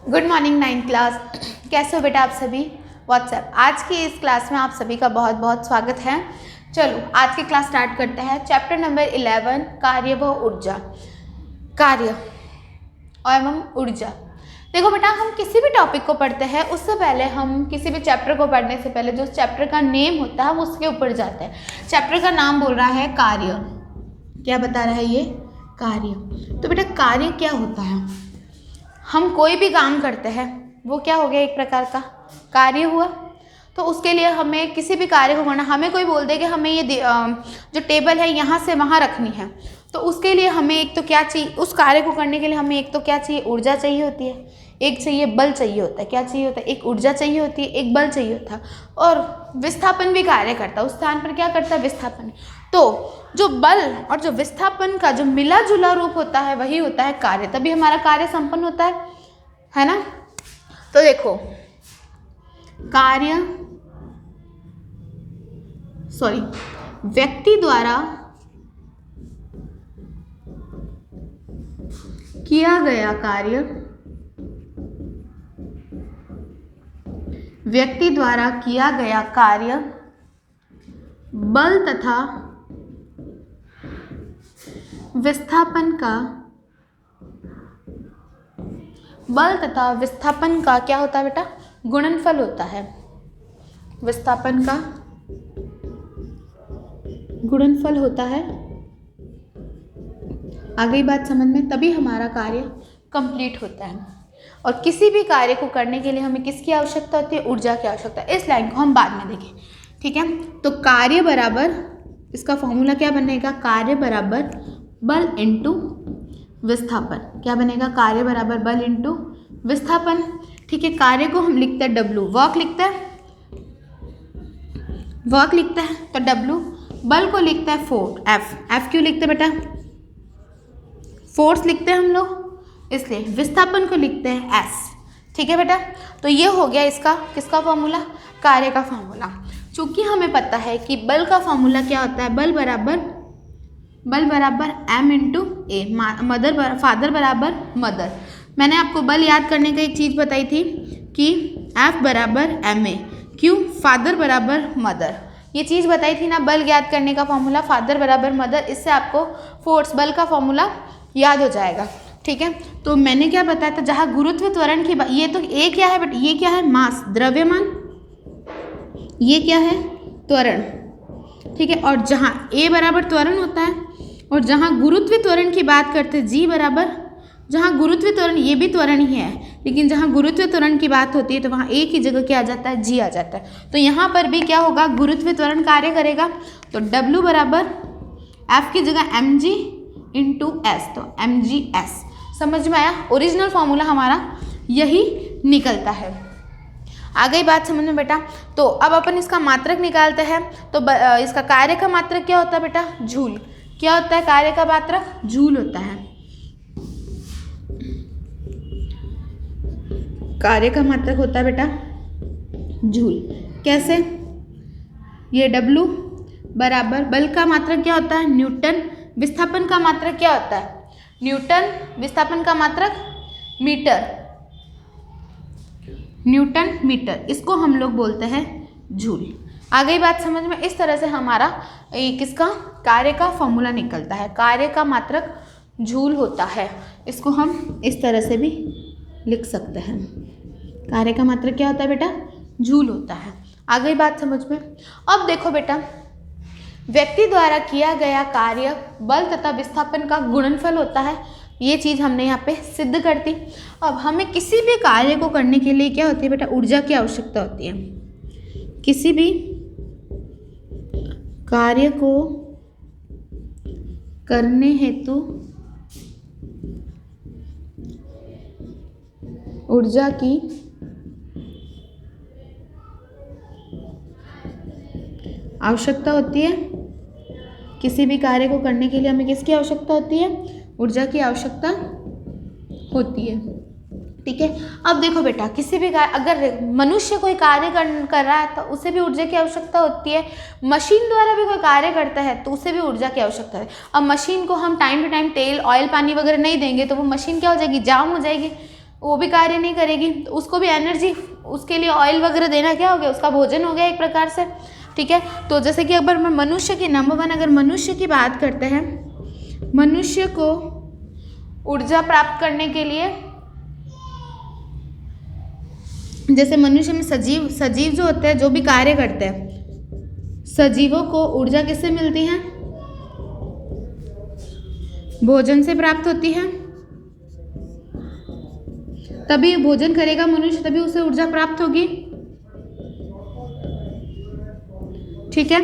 Good morning 9th class. कैसे हो बेटा आप सभी? व्हाट्सएप। आज की इस क्लास में आप सभी का बहुत बहुत स्वागत है। चलो आज की क्लास स्टार्ट करते हैं। चैप्टर नंबर 11 कार्य व ऊर्जा। कार्य एवं ऊर्जा। देखो बेटा, हम किसी भी टॉपिक को पढ़ते हैं उससे पहले हम किसी भी चैप्टर को पढ़ने से पहले जो चैप्टर का नेम होता है हम उसके ऊपर जाते हैं। चैप्टर का नाम बोल रहा है कार्य। क्या बता रहा है ये? कार्य। तो बेटा कार्य क्या होता है? हम कोई भी काम करते हैं वो क्या हो गया, एक प्रकार का कार्य हुआ। तो उसके लिए हमें किसी भी कार्य को करना, हमें कोई बोल दे कि हमें ये जो टेबल है यहाँ से वहाँ रखनी है, तो उसके लिए हमें एक तो क्या चाहिए, उस कार्य को करने के लिए हमें एक तो क्या चाहिए, ऊर्जा चाहिए होती है, एक चाहिए बल चाहिए होता है। क्या चाहिए होता है? एक ऊर्जा चाहिए होती है, एक बल चाहिए होता है। और विस्थापन भी कार्य करता है, उस स्थान पर क्या करता है, विस्थापन। तो जो बल और जो विस्थापन का जो मिला जुला रूप होता है वही होता है कार्य, तभी हमारा कार्य संपन्न होता है ना। तो देखो कार्य व्यक्ति द्वारा किया गया कार्य, व्यक्ति द्वारा किया गया कार्य बल तथा विस्थापन का क्या होता है बेटा? गुणनफल होता है। विस्थापन का गुणनफल होता है। आ गई बात समझ में? तभी हमारा कार्य कंप्लीट होता है। और किसी भी कार्य को करने के लिए हमें किसकी आवश्यकता होती है? ऊर्जा की आवश्यकता। इस लाइन को हम बाद में देखें, ठीक है। तो कार्य बराबर, इसका फॉर्मूला क्या बनेगा? कार्य बराबर बल इंटू विस्थापन। क्या बनेगा? कार्य बराबर बल इंटू विस्थापन, ठीक है। कार्य को हम लिखते हैं W, वर्क लिखते हैं तो W। बल को लिखता है F क्यों लिखते हैं बेटा? फोर्स लिखते हैं हम लोग, इसलिए। विस्थापन को लिखते हैं S, ठीक है बेटा। तो ये हो गया इसका किसका फॉर्मूला? कार्य का फॉर्मूला। चूंकि हमें पता है कि बल का फॉर्मूला क्या होता है, बल बराबर M इंटू ए, फादर बराबर मदर। मैंने आपको बल याद करने का एक चीज़ बताई थी कि F बराबर MA, क्यों? फादर बराबर मदर। ये चीज़ बताई थी ना, बल याद करने का फॉर्मूला फादर बराबर मदर। इससे आपको फोर्स बल का फॉर्मूला याद हो जाएगा, ठीक है। तो मैंने क्या बताया था, जहाँ गुरुत्व त्वरण की बात, ये तो ए क्या है बेटा? ये क्या है? मास, द्रव्यमान। ये क्या है? त्वरण, ठीक है। और जहाँ ए बराबर त्वरण होता है और जहाँ गुरुत्व त्वरण की बात करते हैं जी बराबर, जहाँ गुरुत्व त्वरण, ये भी त्वरण ही है, लेकिन जहाँ गुरुत्व त्वरण की बात होती है तो वहाँ ए की जगह क्या आ जाता है? जी आ जाता है। तो यहाँ पर भी क्या होगा? गुरुत्व त्वरण कार्य करेगा। तो W बराबर F की जगह mg इंटू एस, तो mgs। समझ में आया? ओरिजिनल फॉर्मूला हमारा यही निकलता है। आ गई बात समझ में बेटा? तो अब अपन इसका मात्रक निकालते हैं। तो इसका कार्य का मात्रक क्या होता है बेटा? जूल। क्या होता है कार्य का मात्रक? जूल होता है। कार्य का मात्रक होता है बेटा जूल। कैसे? ये W बराबर बल का मात्रक क्या होता है? न्यूटन। विस्थापन का मात्रक क्या होता है? न्यूटन। विस्थापन का मात्रक न्यूटन मीटर। इसको हम लोग बोलते हैं जूल। आ गई बात समझ में? इस तरह से हमारा किसका कार्य का फॉर्मूला निकलता है। कार्य का मात्रक जूल होता है। इसको हम इस तरह से भी लिख सकते हैं। कार्य का मात्रक क्या होता है बेटा? जूल होता है। आ गई बात समझ में? अब देखो बेटा, व्यक्ति द्वारा किया गया कार्य बल तथा विस्थापन का गुणनफल होता है। ये चीज़ हमने यहाँ पे सिद्ध कर दी। अब हमें किसी भी कार्य को करने के लिए क्या होती है बेटा? ऊर्जा की आवश्यकता होती है। किसी भी कार्य को करने हेतु ऊर्जा की आवश्यकता होती है। किसी भी कार्य को करने के लिए हमें किसकी आवश्यकता होती है? ऊर्जा की आवश्यकता होती है, ठीक है। अब देखो बेटा, किसी भी अगर मनुष्य कोई कार्य कर रहा है तो उसे भी ऊर्जा की आवश्यकता होती है। मशीन द्वारा भी कोई कार्य करता है तो उसे भी ऊर्जा की आवश्यकता है। अब मशीन को हम टाइम टू टाइम तेल, ऑयल, पानी वगैरह नहीं देंगे तो वो मशीन क्या हो जाएगी? जाम हो जाएगी। वो भी कार्य नहीं करेगी, तो उसको भी एनर्जी, उसके लिए ऑयल वगैरह देना क्या हो गया, उसका भोजन हो गया एक प्रकार से। ठीक है, तो जैसे कि अगर मैं मनुष्य की नंबर 1 अगर मनुष्य की बात करते हैं, मनुष्य को ऊर्जा प्राप्त करने के लिए, जैसे मनुष्य में सजीव जो होते हैं, जो भी कार्य करते हैं, सजीवों को ऊर्जा किससे मिलती है, भोजन से प्राप्त होती है। तभी भोजन करेगा मनुष्य, तभी उसे ऊर्जा प्राप्त होगी। ठीक है,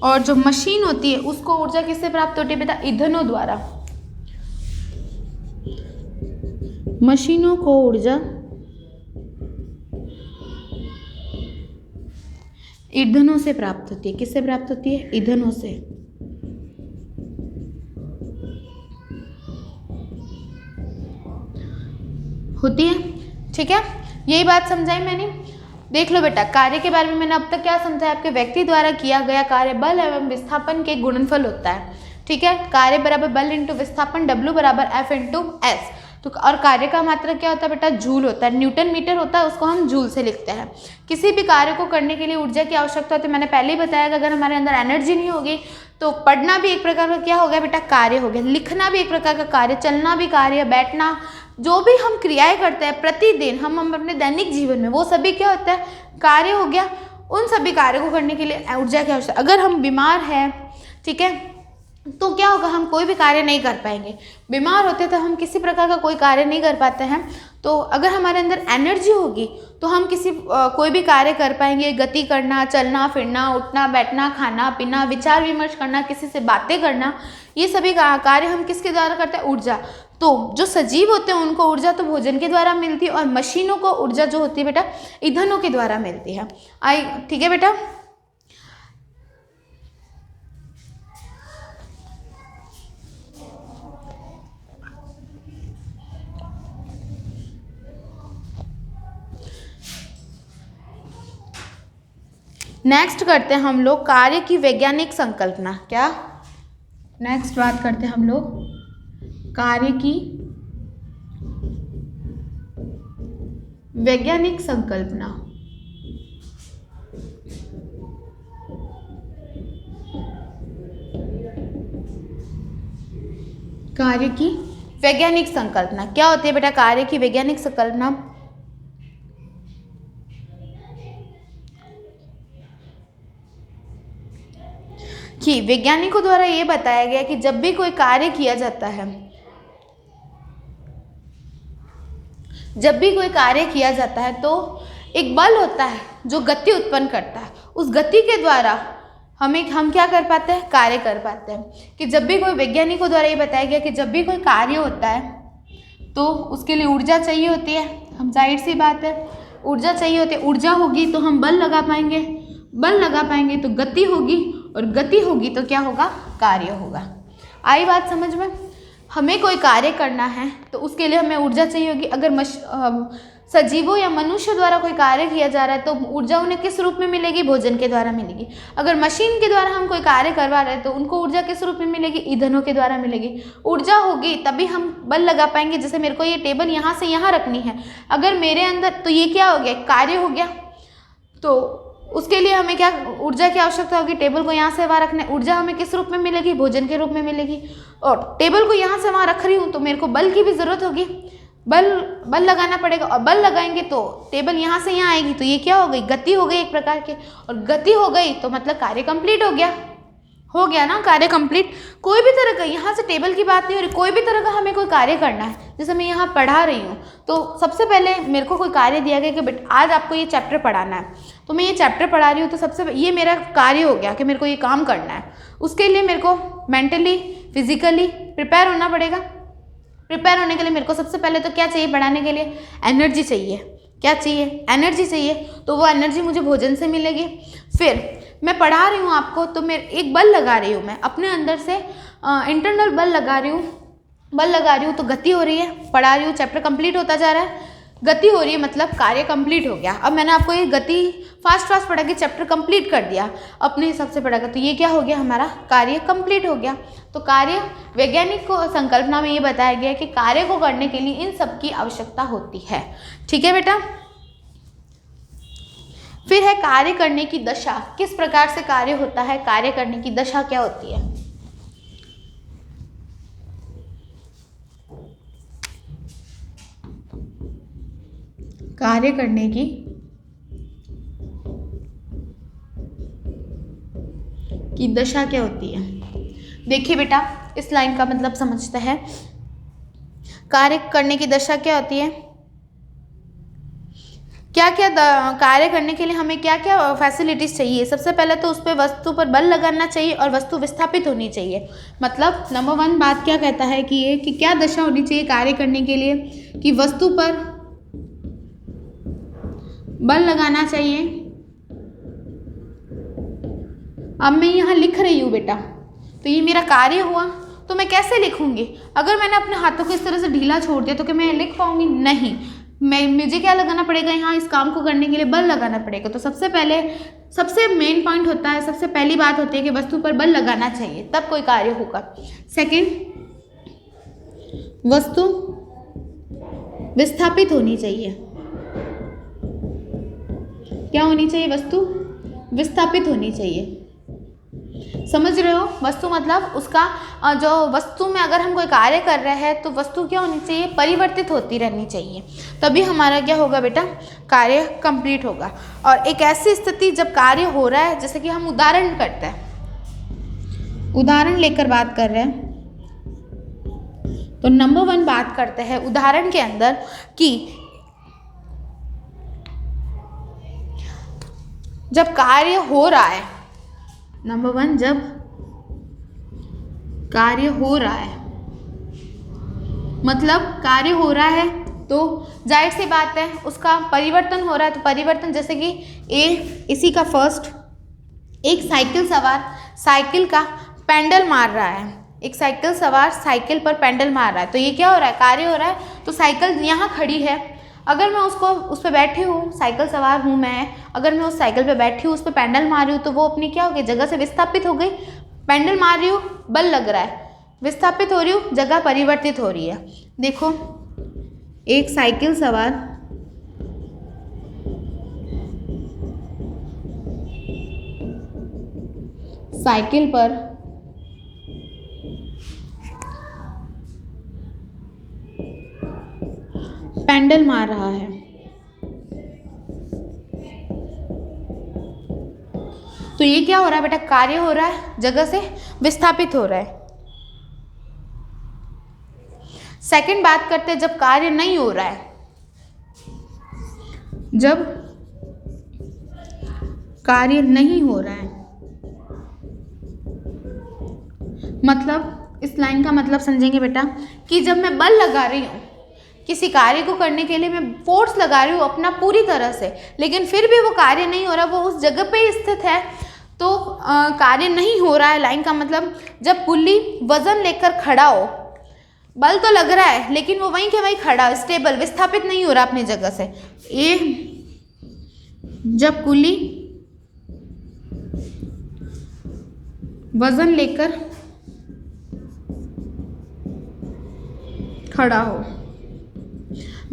और जो मशीन होती है उसको ऊर्जा किससे प्राप्त होती है बेटा, ईंधनों द्वारा। मशीनों को ऊर्जा ईंधनों से प्राप्त होती है। किससे प्राप्त होती है, ईंधनों से। होती है। ठीक है, यही बात समझाई मैंने। देख लो बेटा, कार्य के बारे में मैंने अब तक क्या समझाया, आपके व्यक्ति द्वारा किया गया कार्य बल एवं विस्थापन के गुणनफल होता है। ठीक है, कार्य बराबर बल इंटू विस्थापन, W बराबर F इंटू S। तो और कार्य का मात्रक क्या होता है बेटा, जूल होता है। न्यूटन मीटर होता है, उसको हम जूल से लिखते हैं। किसी भी कार्य को करने के लिए ऊर्जा की आवश्यकता होती है। मैंने पहले ही बताया कि अगर हमारे अंदर एनर्जी नहीं होगी तो पढ़ना भी एक प्रकार का क्या हो गया बेटा, कार्य हो गया। लिखना भी एक प्रकार का कार्य, चलना भी कार्य, बैठना, जो भी हम क्रियाएं करते हैं प्रतिदिन हम अपने दैनिक जीवन में, वो सभी क्या होता है, कार्य हो गया। उन सभी कार्यों को करने के लिए ऊर्जा की आवश्यकता। अगर हम बीमार हैं, ठीक है, तो क्या होगा, हम कोई भी कार्य नहीं कर पाएंगे। बीमार होते तो हम किसी प्रकार का कोई कार्य नहीं कर पाते हैं। तो अगर हमारे अंदर एनर्जी होगी तो हम कोई भी कार्य कर पाएंगे। गति करना, चलना फिरना, उठना बैठना, खाना पीना, विचार विमर्श करना, किसी से बातें करना, ये सभी कार्य हम किसके द्वारा करते हैं, ऊर्जा। तो जो सजीव होते हैं उनको ऊर्जा तो भोजन के द्वारा मिलती है, और मशीनों को ऊर्जा जो होती है बेटा, ईंधनों के द्वारा मिलती है। ठीक है बेटा। नेक्स्ट करते हैं हम लोग कार्य की वैज्ञानिक संकल्पना। क्या, नेक्स्ट बात करते हैं हम लोग कार्य की वैज्ञानिक संकल्पना। कार्य की वैज्ञानिक संकल्पना क्या होती है बेटा, कार्य की वैज्ञानिक संकल्पना कि वैज्ञानिकों द्वारा ये बताया गया कि जब भी कोई कार्य किया जाता है, जब भी कोई कार्य किया जाता है तो एक बल होता है जो गति उत्पन्न करता है। उस गति के द्वारा हम क्या कर पाते हैं, कार्य कर पाते हैं। कि जब भी कोई, वैज्ञानिकों द्वारा ये बताया गया कि जब भी कोई कार्य होता है तो उसके लिए ऊर्जा चाहिए होती है। हम जाहिर सी बात है, ऊर्जा चाहिए होती है। ऊर्जा होगी तो हम बल लगा पाएंगे, बल लगा पाएंगे तो गति होगी, और गति होगी तो क्या होगा, कार्य होगा। आई बात समझ में। हमें कोई कार्य करना है तो उसके लिए हमें ऊर्जा चाहिए होगी। अगर सजीवों या मनुष्य द्वारा कोई कार्य किया जा रहा है तो ऊर्जा उन्हें किस रूप में मिलेगी, भोजन के द्वारा मिलेगी। अगर मशीन के द्वारा हम कोई कार्य करवा रहे हैं तो उनको ऊर्जा किस रूप में मिलेगी, ईंधनों के द्वारा मिलेगी। ऊर्जा होगी तभी हम बल लगा पाएंगे। जैसे मेरे को ये टेबल यहाँ से यहाँ रखनी है, अगर मेरे अंदर, तो ये क्या हो गया, कार्य हो गया। तो उसके लिए हमें क्या ऊर्जा की आवश्यकता होगी, टेबल को यहाँ से वहाँ रखने। ऊर्जा हमें किस रूप में मिलेगी, भोजन के रूप में मिलेगी। और टेबल को यहाँ से वहाँ रख रही हूँ तो मेरे को बल की भी ज़रूरत होगी, बल लगाना पड़ेगा। और बल लगाएंगे तो टेबल यहाँ से यहाँ आएगी, तो ये क्या हो गई, गति हो गई एक प्रकार की। और गति हो गई तो मतलब कार्य कंप्लीट हो गया ना, कार्य कंप्लीट। कोई भी तरह का, यहाँ से टेबल की बात नहीं हो रही, कोई भी तरह का हमें कोई कार्य करना है। जैसे मैं यहाँ पढ़ा रही हूँ तो सबसे पहले मेरे को कोई कार्य दिया गया कि बेटा आज आपको ये चैप्टर पढ़ाना है, तो मैं ये चैप्टर पढ़ा रही हूँ। तो सबसे ये मेरा कार्य हो गया कि मेरे को ये काम करना है। उसके लिए मेरे को मेंटली फिजिकली प्रिपेयर होना पड़ेगा। प्रिपेयर होने के लिए मेरे को सबसे पहले तो क्या चाहिए, पढ़ाने के लिए एनर्जी चाहिए। क्या चाहिए, एनर्जी चाहिए। तो वो एनर्जी मुझे भोजन से मिलेगी। फिर मैं पढ़ा रही हूँ आपको तो मैं एक बल लगा रही हूँ, मैं अपने अंदर से इंटरनल बल लगा रही हूँ तो गति हो रही है, पढ़ा रही हूँ, चैप्टर कंप्लीट होता जा रहा है। गति हो रही है मतलब कार्य कंप्लीट हो गया। अब मैंने आपको ये गति फास्ट पढ़ा के चैप्टर कंप्लीट कर दिया, अपने हिसाब से पढ़ा, तो ये क्या हो गया, हमारा कार्य कंप्लीट हो गया। तो कार्य वैज्ञानिक को संकल्पना में ये बताया गया कि कार्य को करने के लिए इन सब की आवश्यकता होती है। ठीक है बेटा। फिर है कार्य करने की दशा। किस प्रकार से कार्य होता है, कार्य करने की दशा क्या होती है? कार्य करने की दशा क्या होती है? देखिए बेटा, इस लाइन का मतलब समझते हैं। कार्य करने की दशा क्या होती है? क्या क्या कार्य करने के लिए हमें क्या क्या फैसिलिटीज चाहिए? सबसे पहले तो उस पर वस्तु पर बल लगाना चाहिए और वस्तु विस्थापित होनी चाहिए। मतलब नंबर 1 बात क्या कहता है कि ये कि क्या दशा होनी चाहिए कार्य करने के लिए, कि वस्तु पर बल लगाना चाहिए। अब मैं यहाँ लिख रही हूँ बेटा, तो ये मेरा कार्य हुआ, तो मैं कैसे लिखूंगी? अगर मैंने अपने हाथों को इस तरह से ढीला छोड़ दिया तो क्या मैं लिख पाऊंगी? नहीं, मुझे क्या लगाना पड़ेगा, यहाँ इस काम को करने के लिए बल लगाना पड़ेगा। तो सबसे पहले सबसे मेन पॉइंट होता है, सबसे पहली बात होती है कि वस्तु पर बल लगाना चाहिए, तब कोई कार्य होगा। सेकंड, वस्तु विस्थापित होनी चाहिए। क्या होनी चाहिए? वस्तु विस्थापित होनी चाहिए। समझ रहे हो? वस्तु मतलब उसका जो वस्तु में अगर हम कोई कार्य कर रहे हैं तो वस्तु क्या होनी चाहिए? परिवर्तित होती रहनी चाहिए, तभी हमारा क्या होगा बेटा? कार्य कंप्लीट होगा। और एक ऐसी स्थिति जब कार्य हो रहा है, जैसे कि हम उदाहरण करते हैं, उदाहरण लेकर बात कर रहे हैं, तो नंबर 1 बात करते हैं उदाहरण के अंदर कि जब कार्य हो रहा है, नंबर 1 जब कार्य हो रहा है, मतलब कार्य हो रहा है तो जाहिर सी बात है उसका परिवर्तन हो रहा है। तो परिवर्तन जैसे कि इसी का फर्स्ट, एक साइकिल सवार साइकिल का पेंडल मार रहा है, एक साइकिल सवार साइकिल पर पेंडल मार रहा है, तो ये क्या हो रहा है? कार्य हो रहा है। तो साइकिल यहाँ खड़ी है, अगर मैं उस पर बैठी हूँ, साइकिल सवार हूँ मैं, अगर मैं उस साइकिल पे बैठी हूँ, उस पर पेंडल मार रही हूँ, तो वो अपनी क्या हो गई? जगह से विस्थापित हो गई। पेंडल मार रही हूँ, बल लग रहा है, विस्थापित हो रही हूँ, जगह परिवर्तित हो रही है। देखो, एक साइकिल सवार साइकिल पर पेंडल मार रहा है, तो ये क्या हो रहा है बेटा? कार्य हो रहा है, जगह से विस्थापित हो रहा है। सेकंड बात करते हैं जब कार्य नहीं हो रहा है, जब कार्य नहीं हो रहा है, मतलब इस लाइन का मतलब समझेंगे बेटा कि जब मैं बल लगा रही हूँ, किसी कार्य को करने के लिए मैं फोर्स लगा रही हूँ अपना पूरी तरह से, लेकिन फिर भी वो कार्य नहीं हो रहा, वो उस जगह पे ही स्थित है, तो कार्य नहीं हो रहा है। लाइन का मतलब जब पुल्ली वजन लेकर खड़ा हो, बल तो लग रहा है लेकिन वो वहीं के वहीं खड़ा, स्टेबल, विस्थापित नहीं हो रहा अपनी जगह से। जब पुल्ली वजन लेकर खड़ा हो,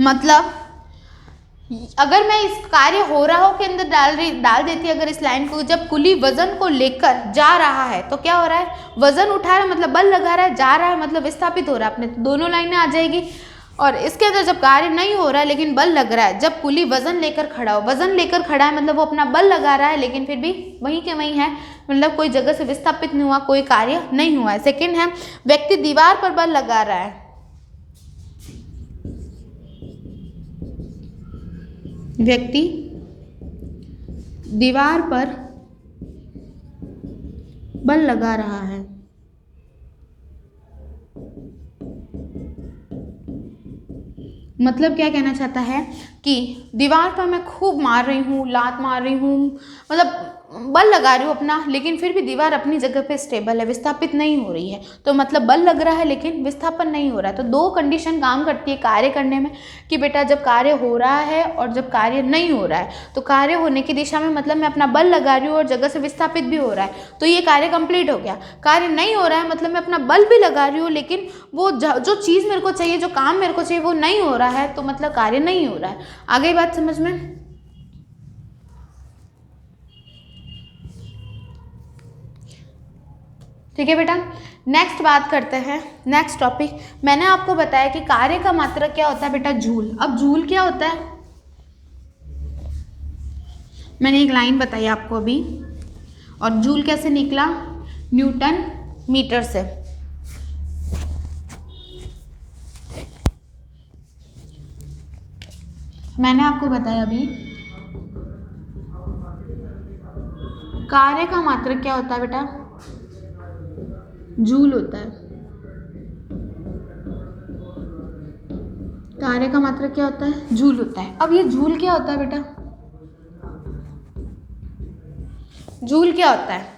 मतलब अगर मैं इस कार्य हो रहा हो के अंदर डाल देती अगर इस लाइन को, जब कुली वजन को लेकर जा रहा है तो क्या हो रहा है? वजन उठा रहा है मतलब बल लगा रहा है, जा रहा है मतलब विस्थापित हो रहा है, अपने तो दोनों लाइनें आ जाएगी। और इसके अंदर जब कार्य नहीं हो रहा है लेकिन बल लग रहा है, जब कुली वजन लेकर खड़ा हो, वजन लेकर खड़ा है मतलब वो अपना बल लगा रहा है लेकिन फिर भी वहीं के वहीं है, मतलब कोई जगह से विस्थापित नहीं हुआ, कोई कार्य नहीं हुआ है। सेकेंड है व्यक्ति दीवार पर बल लगा रहा है, व्यक्ति दीवार पर बल लगा रहा है, मतलब क्या कहना चाहता है कि दीवार पर मैं खूब मार रही हूँ, लात मार रही हूँ, मतलब बल लगा रही हूँ अपना, लेकिन फिर भी दीवार अपनी जगह पे स्टेबल है, विस्थापित नहीं हो रही है, तो मतलब बल लग रहा है लेकिन विस्थापन नहीं हो रहा है। तो दो कंडीशन काम करती है कार्य करने में कि बेटा जब कार्य हो रहा है और जब कार्य नहीं हो रहा है, तो कार्य होने की दिशा में मतलब मैं अपना बल लगा रही हूँ और जगह से विस्थापित भी हो रहा है, तो ये कार्य कंप्लीट हो गया। कार्य नहीं हो रहा है मतलब मैं अपना बल भी लगा रही हूँ लेकिन वो जो चीज़ मेरे को चाहिए, जो काम मेरे को चाहिए वो नहीं हो रहा है, तो मतलब कार्य नहीं हो रहा है। आ गई बात समझ में? ठीक है बेटा, नेक्स्ट बात करते हैं, नेक्स्ट टॉपिक। मैंने आपको बताया कि कार्य का मात्रक क्या होता है बेटा, जूल। अब जूल क्या होता है, मैंने एक लाइन बताई आपको अभी, और जूल कैसे निकला, न्यूटन मीटर से। मैंने आपको बताया अभी कार्य का मात्रक क्या होता है बेटा, जूल होता है। कार्य का मात्रक क्या होता है, जूल होता है। अब ये जूल क्या होता है बेटा, जूल क्या होता है,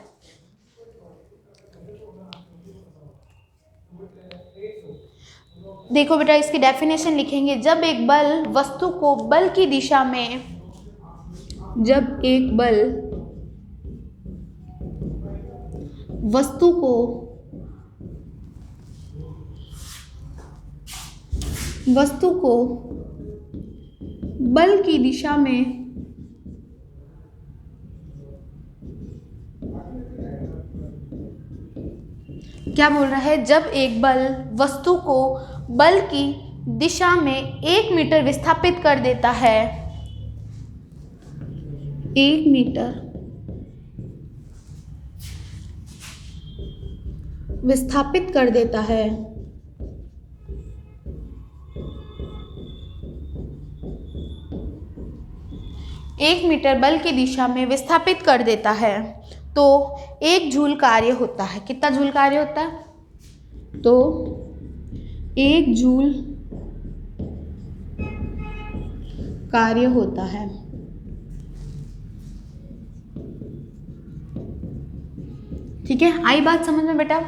देखो बेटा इसकी डेफिनेशन लिखेंगे। जब एक बल वस्तु को बल की दिशा में, जब एक बल वस्तु को बल की दिशा में क्या बोल रहा है, जब एक बल वस्तु को बल की दिशा में 1 मीटर विस्थापित कर देता है, 1 मीटर विस्थापित कर देता है, 1 मीटर बल की दिशा में विस्थापित कर देता है, तो 1 जूल कार्य होता है। कितना जूल कार्य होता है, तो 1 जूल कार्य होता है। ठीक है, आई बात समझ में बेटा?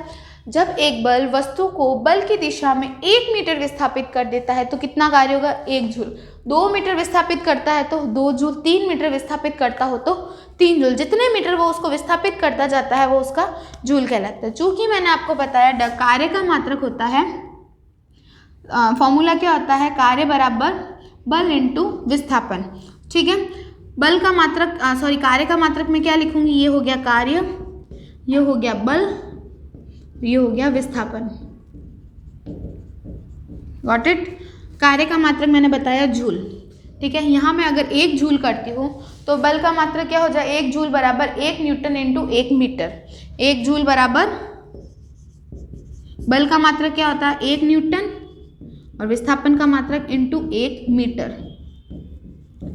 जब एक बल वस्तु को बल की दिशा में 1 मीटर विस्थापित कर देता है तो कितना कार्य होगा, 1 जूल। 2 मीटर विस्थापित करता है तो 2 जूल, 3 मीटर विस्थापित करता हो तो 3 जूल। जितने मीटर वो उसको विस्थापित करता जाता है वो उसका जूल कहलाता है। चूंकि मैंने आपको बताया कार्य का मात्रक होता है, फॉर्मूला क्या होता है, कार्य बराबर बल इंटू विस्थापन। ठीक है, बल का मात्रक कार्य का मात्रक में क्या लिखूंगी, ये हो गया कार्य, ये हो गया बल, ये हो गया विस्थापन। Got it? कार्य का मात्रक मैंने बताया जूल। ठीक है, यहाँ मैं अगर 1 जूल करती हूँ तो बल का मात्रक क्या हो जाए, 1 जूल बराबर 1 न्यूटन इंटू 1 मीटर। 1 जूल बराबर बल का मात्रक क्या होता है, 1 न्यूटन, और विस्थापन का मात्रक इंटू 1 मीटर।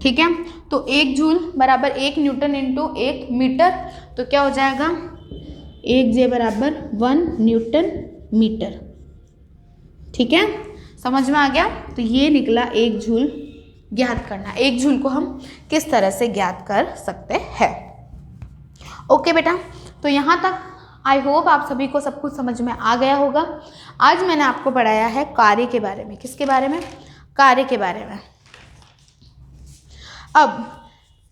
ठीक है, तो 1 जूल बराबर 1 न्यूटन इंटू 1 मीटर, तो क्या हो जाएगा, 1 जे बराबर 1 न्यूटन मीटर। ठीक है, समझ में आ गया? तो ये निकला 1 जूल ज्ञात करना। 1 जूल को हम किस तरह से ज्ञात कर सकते हैं। ओके बेटा, तो यहाँ तक आई होप आप सभी को सब कुछ समझ में आ गया होगा। आज मैंने आपको पढ़ाया है कार्य के बारे में। किसके बारे में, कार्य के बारे में। अब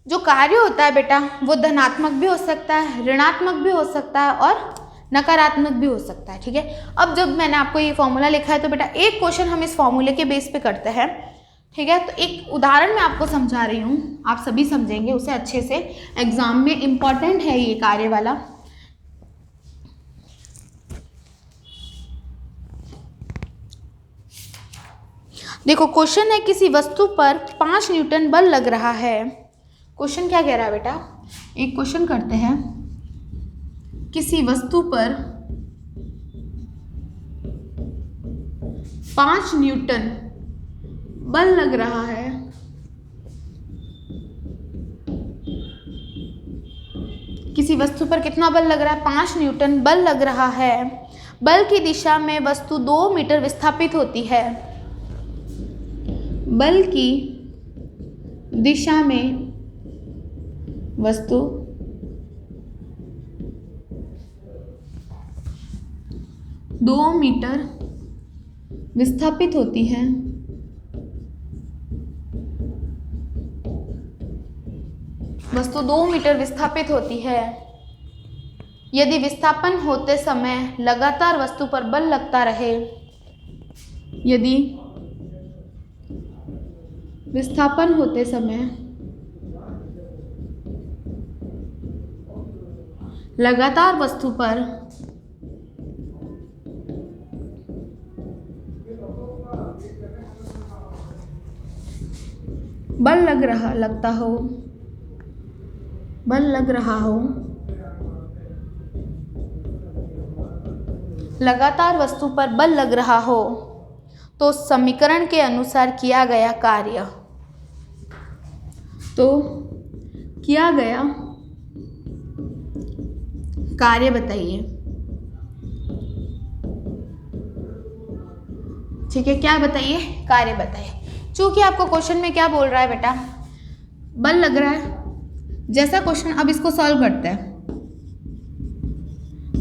जो कार्य होता है बेटा वो धनात्मक भी हो सकता है, ऋणात्मक भी हो सकता है और नकारात्मक भी हो सकता है। ठीक है, अब जब मैंने आपको ये फॉर्मूला लिखा है तो बेटा एक क्वेश्चन हम इस फॉर्मूले के बेस पे करते हैं। ठीक है, तो एक उदाहरण मैं आपको समझा रही हूँ, आप सभी समझेंगे उसे अच्छे से, एग्जाम में इम्पॉर्टेंट है ये कार्य वाला। देखो क्वेश्चन है, किसी वस्तु पर 5 न्यूटन बल लग रहा है। क्वेश्चन क्या कह रहा है बेटा, एक क्वेश्चन करते हैं, किसी वस्तु पर 5 न्यूटन बल लग रहा है, किसी वस्तु पर कितना बल लग रहा है, 5 न्यूटन बल लग रहा है। बल की दिशा में वस्तु 2 मीटर विस्थापित होती है। बल की दिशा में वस्तु 2 मीटर विस्थापित होती है, वस्तु 2 मीटर विस्थापित होती है यदि विस्थापन होते समय लगातार वस्तु पर बल लगता रहे, यदि विस्थापन होते समय लगातार वस्तु पर बल लग रहा हो, लगातार वस्तु पर बल लग रहा हो, तो समीकरण के अनुसार किया गया कार्य, बताइए। ठीक है, क्या बताइए? कार्य बताइए। चूंकि आपको क्वेश्चन में क्या बोल रहा है बेटा, बल लग रहा है जैसा क्वेश्चन। अब इसको सॉल्व करते हैं।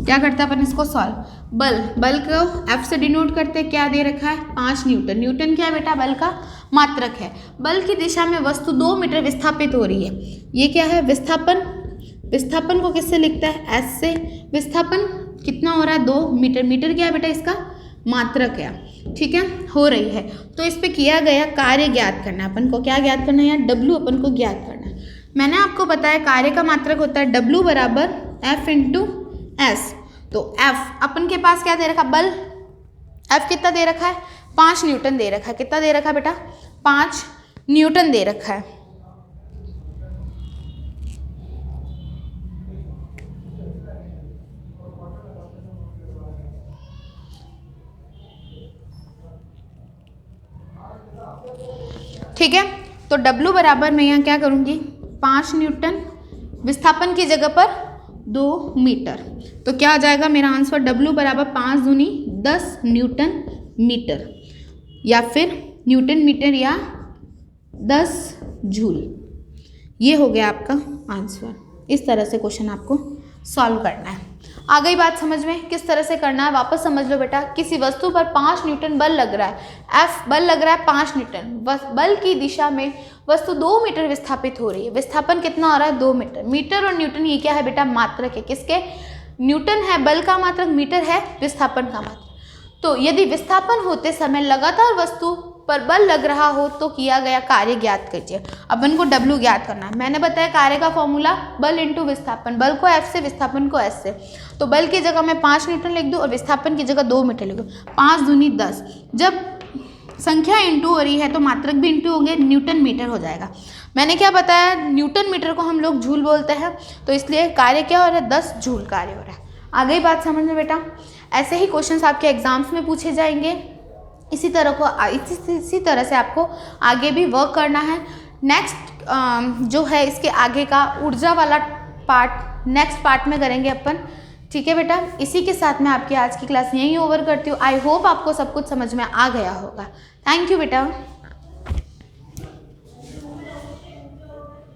क्या करते हैं अपन इसको सॉल्व? बल को F से डिनोट करते हैं। क्या दे रखा है? 5 न्यूटन। न्यूटन क्या है बेटा? बल का मात्रक है। बल की दिशा में वस्तु 2 मीटर विस्थापित हो रही है। ये क्या है? विस्थापन को किससे लिखता है? S से। विस्थापन कितना हो रहा है? 2 मीटर। मीटर क्या है बेटा? इसका मात्रक है। ठीक है, हो रही है। तो इस पे किया गया कार्य ज्ञात करना है। अपन को क्या ज्ञात करना है? W अपन को ज्ञात करना है। मैंने आपको बताया कार्य का मात्रक होता है W बराबर F इंटू S। तो F अपन के पास क्या दे रखा? बल F कितना दे रखा है? 5 न्यूटन दे रखा है। कितना दे रखा है बेटा? 5 न्यूटन दे रखा है। ठीक है, तो W बराबर मैं यहाँ क्या करूँगी? 5 न्यूटन, विस्थापन की जगह पर 2 मीटर। तो क्या आ जाएगा मेरा आंसर? W बराबर 5 दूनी 10 न्यूटन मीटर, या फिर न्यूटन मीटर, या 10 जूल। ये हो गया आपका आंसर। इस तरह से क्वेश्चन आपको सॉल्व करना है। आ गई बात समझ में? किस तरह से करना है वापस समझ लो बेटा। किसी वस्तु पर 5 न्यूटन बल लग रहा है, F बल लग रहा है 5 न्यूटन। बल की दिशा में वस्तु 2 मीटर विस्थापित हो रही है। विस्थापन कितना हो रहा है? 2 मीटर। मीटर और न्यूटन ये क्या है बेटा? मात्रक है। किसके? न्यूटन है बल का मात्रक, मीटर है विस्थापन का मात्रक। तो यदि विस्थापन होते समय लगातार वस्तु पर बल लग रहा हो तो किया गया कार्य ज्ञात कीजिए। अपन को W ज्ञात करना है। मैंने बताया कार्य का फॉर्मूला बल इंटू विस्थापन। बल को F से, विस्थापन को S से। तो बल की जगह मैं 5 न्यूटन लिख दूँ और विस्थापन की जगह 2 मीटर लिख दूँ। 5 दूनी 10। जब संख्या इंटू हो रही है तो मात्रक भी इंटू होंगे, न्यूटन मीटर हो जाएगा। मैंने क्या बताया? न्यूटन मीटर को हम लोग जूल बोलते हैं, तो इसलिए कार्य क्या हो रहा है? 10 जूल कार्य हो रहा है। आ गई बात समझ में बेटा? ऐसे ही क्वेश्चंस आपके एग्जाम्स में पूछे जाएंगे। इसी तरह से आपको आगे भी वर्क करना है। नेक्स्ट जो है इसके आगे का ऊर्जा वाला पार्ट नेक्स्ट पार्ट में करेंगे अपन। ठीक है बेटा, इसी के साथ मैं आपकी आज की क्लास यहीं ओवर करती हूँ। आई होप आपको सब कुछ समझ में आ गया होगा। थैंक यू बेटा।